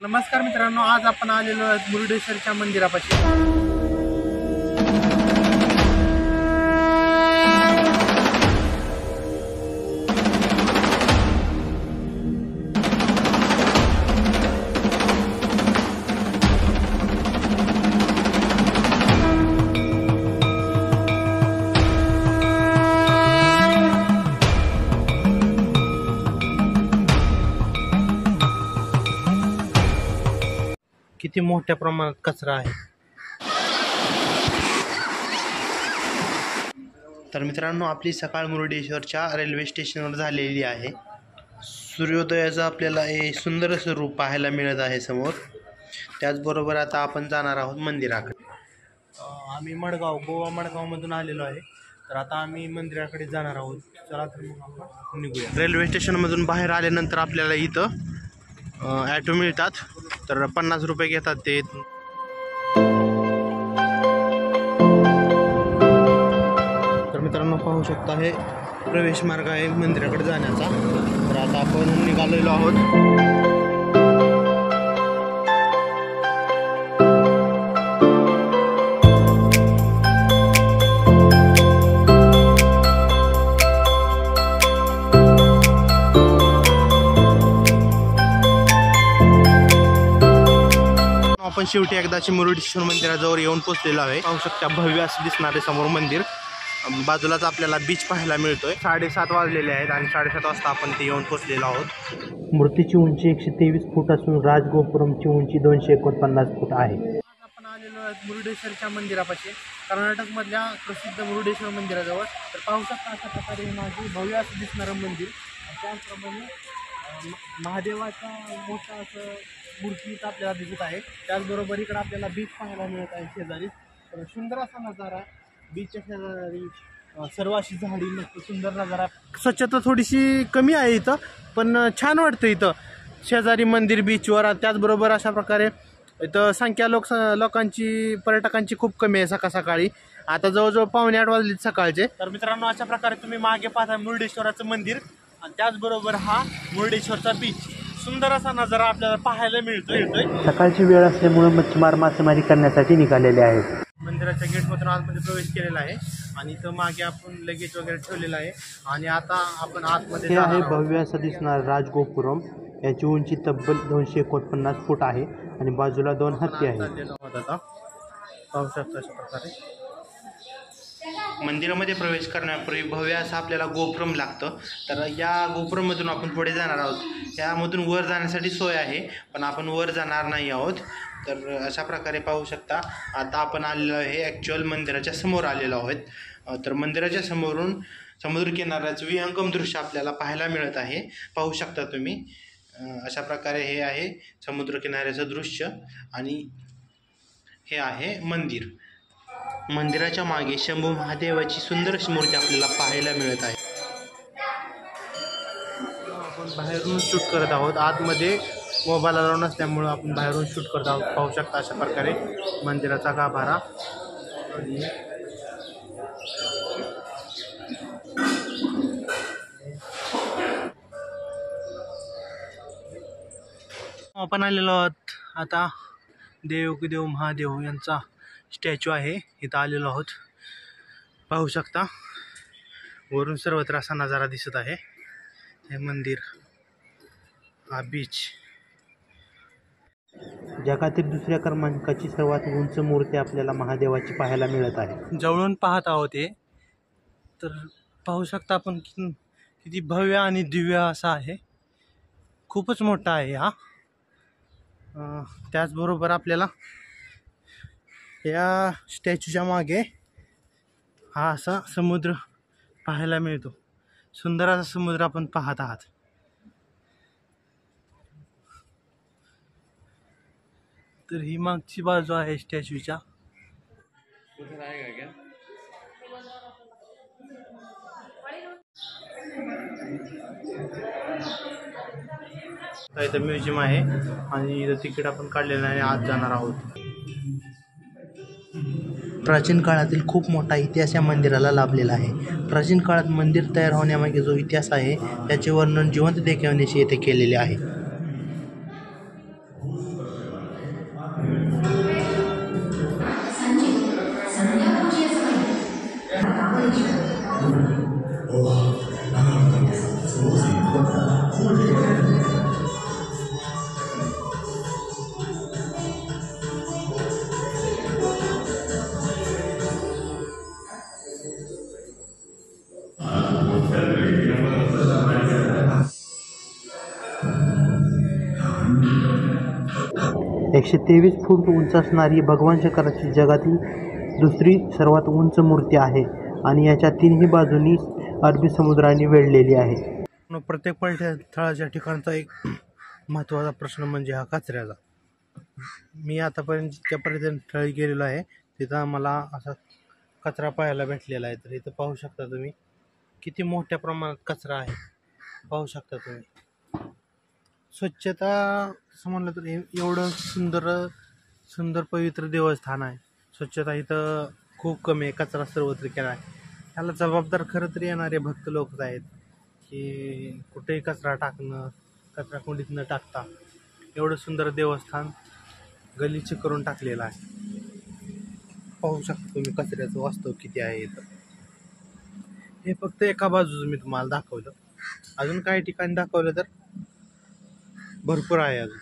नमस्कार मित्रांनो, आज आपण आलेलो आहोत मुरुडेश्वरच्या मंदिरापाशी। किती मोठ्या प्रमाणात कचरा आहे। तर मित्रांनो, आपली सकाळ मुरुडेश्वरच्या रेल्वे स्टेशनवर झालेली आहे। सूर्योदयाचं आपल्याला हे सुंदर असं रूप पाहायला मिळत आहे समोर। त्याचबरोबर आता आपण जाणार आहोत मंदिराकडे। आम्ही गोवा मडगावमधून आलेलो आहे, तर आता आम्ही मंदिराकडे जाणार आहोत। चला तर मग आपण निघूया। रेल्वे स्टेशनमधून बाहेर आल्यानंतर आपल्याला इथं ॲटो मिळतात, तर 50 रुपये घेतात ते। तर मित्रांनो, पाहू शकता हे प्रवेश मार्ग आहे मंदिराकडे जाण्याचा। तर आता आपण निघालेलो आहोत। आपण शेवटी एकदाची मुरुडेश्वर मंदिराजवळ येऊन पोहोचलेलो आहे। पाहू शकता भव्य असं दिसणारे समोर मंदिर। बाजूलाच आपल्याला बीच पाहायला मिळतोय। 7:30 वाजलेले आहेत आणि 7:30 वाजता आपण ते येऊन पोहोचलेलो आहोत। मूर्तीची उंची 123 फूट असून राजगोपुरमची उंची 249 फूट आहे। आज आपण आलेलो आहोत मुरुडेश्वरच्या मंदिरापाशी, कर्नाटक मधल्या प्रसिद्ध मुरुडेश्वर मंदिराजवळ। तर पाहू शकता अशा प्रकारे माझे भव्य असं दिसणारं मंदिर। त्याचप्रमाणे महादेवाचा मोठा असं मूर्ती इथं आपल्याला दिसत आहे। त्याचबरोबर इकडे आपल्याला बीच पाहायला मिळत आहे शेजारी। तर सुंदर असा नजारा, बीचच्या शेजारी सर्व अशी झाडी, मस्त सुंदर नजारा। स्वच्छता थोडीशी कमी आहे इथं, पण छान वाटतं इथं शेजारी मंदिर बीचवर। त्याचबरोबर अशा प्रकारे इथं संख्या लोकांची पर्यटकांची खूप कमी आहे सकाळ सकाळी। आता जवळजवळ 7:45 वाजलेत सकाळचे। तर मित्रांनो, अशा प्रकारे तुम्ही मागे पाहता मुरुडेश्वराचं मंदिर आणि त्याचबरोबर हा मुरुडेश्वरचा बीच। सुंदर असा नजारा आपल्याला पाहायला मिळतोय। सकाळची वेळ असल्यामुळे मच्छीमार मासेमारी करण्यासाठी निघालेले आहेत। मंदिराच्या गेटमधून आतमध्ये प्रवेश केलेला आहे आणि इथं मागे आपण लगेज वगैरे ठेवलेलं आहे आणि आता आपण आतमध्ये हे आहे भव्य असं दिसणार राजगोपुरम। याची उंची तब्बल 249 फूट आहे आणि बाजूला 2 हत्ती आहेत। पाहू शकता अशा प्रकारे मंदिरामध्ये प्रवेश करण्यापूर्वी भव्य असं आपल्याला गोपुरम लागतं। तर या गोपुरमधून आपण पुढे जाणार आहोत। यामधून वर जाण्यासाठी सोय आहे, पण आपण वर जाणार नाही आहोत। तर अशा प्रकारे पाहू शकता आता आपण आलेलो आहे ॲक्च्युअल मंदिराच्या समोर आलेलो आहोत। तर मंदिराच्या समोरून समुद्रकिनाऱ्याचं विहंगम दृश्य आपल्याला पाहायला मिळत आहे। पाहू शकता तुम्ही अशा प्रकारे हे आहे समुद्रकिनाऱ्याचं दृश्य आणि हे आहे मंदिर। मंदिराच्या मागे शंभू महादेवाची सुंदर अशी मूर्ती आपल्याला पाहायला मिळत आहे। आपण बाहेरून शूट करत आहोत, आतमध्ये मोबाईल अलाउड नसल्यामुळे आपण बाहेरून शूट करत आहोत। पाहू शकता अशा प्रकारे मंदिराचा गाभारा। आपण आलेलो आहोत आता देव महादेव यांचा स्टॅच्यू आहे, इथं आलेलो आहोत। पाहू शकता वरून सर्वत्र असा नजारा दिसत आहे। हे मंदिर, हा बीच। जगातील दुसऱ्या क्रमांकाची सर्वात उंच मूर्ती आपल्याला महादेवाची पाहायला मिळत आहे। जवळून पाहत आहोत हे, तर पाहू शकता आपण किती भव्य आणि दिव्य असा आहे। खूपच मोठा आहे हा। त्याचबरोबर आपल्याला या स्टॅच्यूच्या मागे हा असा समुद्र पाहायला मिळतो। सुंदर असा समुद्र आपण पाहत आहात। तर ही मागची बाजू आहे स्टॅच्यूच्या। इथं म्युझियम आहे आणि इथं तिकीट आपण काढलेलं आहे, आत जाणार आहोत। प्राचीन काळातील खूप मोठा इतिहास या मंदिराला लाभलेला आहे। प्राचीन काळात मंदिर तयार होण्यामागे जो इतिहास आहे त्याचे वर्णन जिवंत देखावण्याशी येथे केलेले आहे। 123 फूट उंच असणारी भगवान शंकराची जगातील दुसरी सर्वात उंच मूर्ती आहे आणि याच्या तिन्ही बाजूंनी अरबी समुद्राने वेढलेली आहे. प्रत्येक पर्यटनस्थळाच्या ठिकाणचा एक महत्त्वाचा प्रश्न म्हणजे हा कचऱ्याचा. मी आतापर्यंत जितक्या पर्यटनस्थळी गेलेलो आहे तिथं मला असा कचरा पाहायला भेटलेला आहे. तर इथं पाहू शकता तुम्ही किती मोठ्या प्रमाणात कचरा आहे. पाहू शकता तुम्ही स्वच्छता असं म्हणलं तर एवढं सुंदर पवित्र देवस्थान आहे. स्वच्छता इथं खूप कमी आहे. कचरा सर्वत्र केला आहे. ह्याला जबाबदार खरं तर येणारे भक्त लोक आहेत की कुठेही कचरा टाकणं, कचरा कुंडीत न टाकता एवढं सुंदर देवस्थान गलिच्छ करून टाकलेलं आहे. पाहू शकता तुम्ही कचऱ्याचं वास्तव किती आहे इथं. हे फक्त एका बाजूचं मी तुम्हाला दाखवलं. अजून काही ठिकाणी दाखवलं तर भरपूर आहे अजून.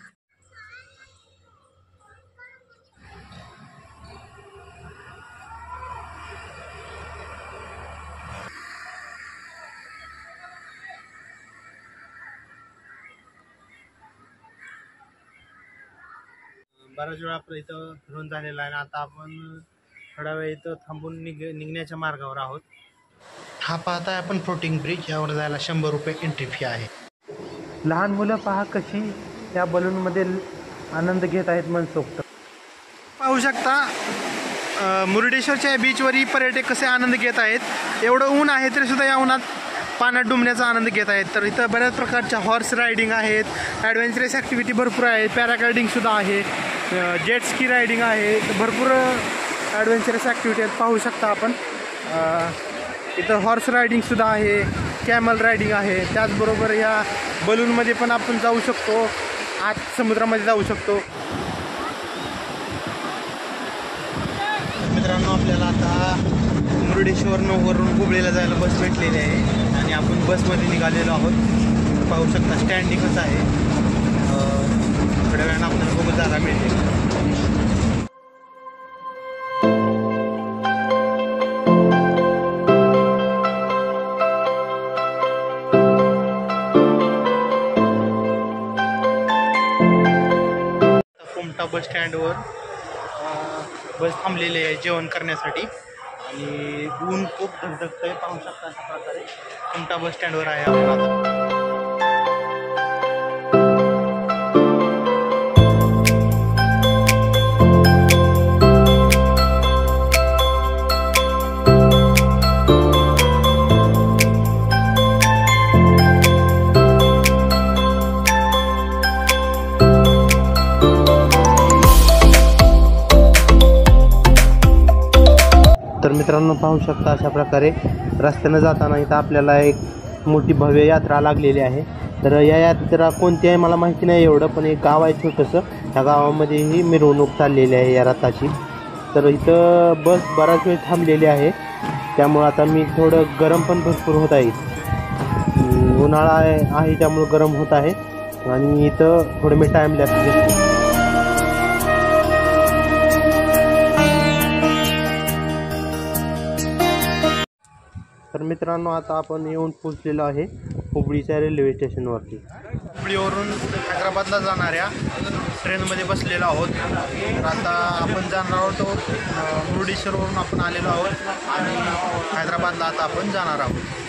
बराच वेळ आपलं इथं फिरून झालेला आहे. आता आपण थोडा वेळ इथं थांबून निघण्याच्या मार्गावर आहोत. हा पाहताय आपण फ्लोटिंग ब्रिज. यावर जायला 100 रुपये एंट्री फी आहे. लहान मुलं पहा कशी या बलूनमध्ये आनंद घेत आहेत मनसोक्त. पाहू शकता मुरुडेश्वरच्या बीचवरही पर्यटक कसे आनंद घेत आहेत. एवढं ऊन आहे तरी सुद्धा या उन्हात पाण्यात डुंबण्याचा आनंद घेत आहेत. तर इथं बऱ्याच प्रकारच्या हॉर्स रायडिंग आहेत, ॲडव्हेंचरस ॲक्टिव्हिटी भरपूर आहेत, पॅराग्लायडिंगसुद्धा आहे, जेट स्की रायडिंग आहे. भरपूर ॲडव्हेंचरस ॲक्टिव्हिटी आहेत. पाहू शकता आपण इथं हॉर्स रायडिंगसुद्धा आहे, कॅमल रायडिंग आहे. त्याचबरोबर या बलूनमध्ये पण आपण जाऊ शकतो, आत समुद्रामध्ये जाऊ शकतो. मित्रांनो आपल्याला आता मुरुडेश्वरनं वरून हुबळीला जायला बस भेटलेली आहे आणि आपण बसमध्ये निघालेलो आहोत. पाहू शकता स्टँडिंगच आहे. थोड्या वेळानं आपल्याला बघू जागा मिळते. कोमटा बस स्टँडवर बस थांबलेली आहे जेवण करण्यासाठी आणि ऊन खूप धगधगतंय. पाहू शकता अशा प्रकारे कोमटा बस स्टँडवर आहे आपण आता. तर मित्रांनो पाहू शकता अशा प्रकारे रस्त्यानं जाताना इथं आपल्याला एक मोठी भव्य यात्रा लागलेली आहे. तर या यात्रा कोणती आहे मला माहिती नाही एवढं, पण एक गाव आहे छोटंसं. त्या गावामध्येही मिरवणूक चाललेली आहे या रथाची. तर इथं बस बराच वेळ थांबलेली आहे, त्यामुळं आता मी थोडं गरम पण भरपूर होत आहे. उन्हाळा आहे त्यामुळं गरम होत आहे आणि इथं थोडं मी टाईम लॅप्स घेतो. तर मित्रांनो आता आपण येऊन पोहोचलेलो आहे हुबळीच्या रेल्वे स्टेशनवरती. हुबळीवरून हैदराबादला जाणाऱ्या ट्रेनमध्ये बसलेलो आहोत. तर आता आपण जाणार आहोत मुरुडेश्वरवरून आपण आलेलो आहोत आणि हैदराबादला आता आपण जाणार आहोत.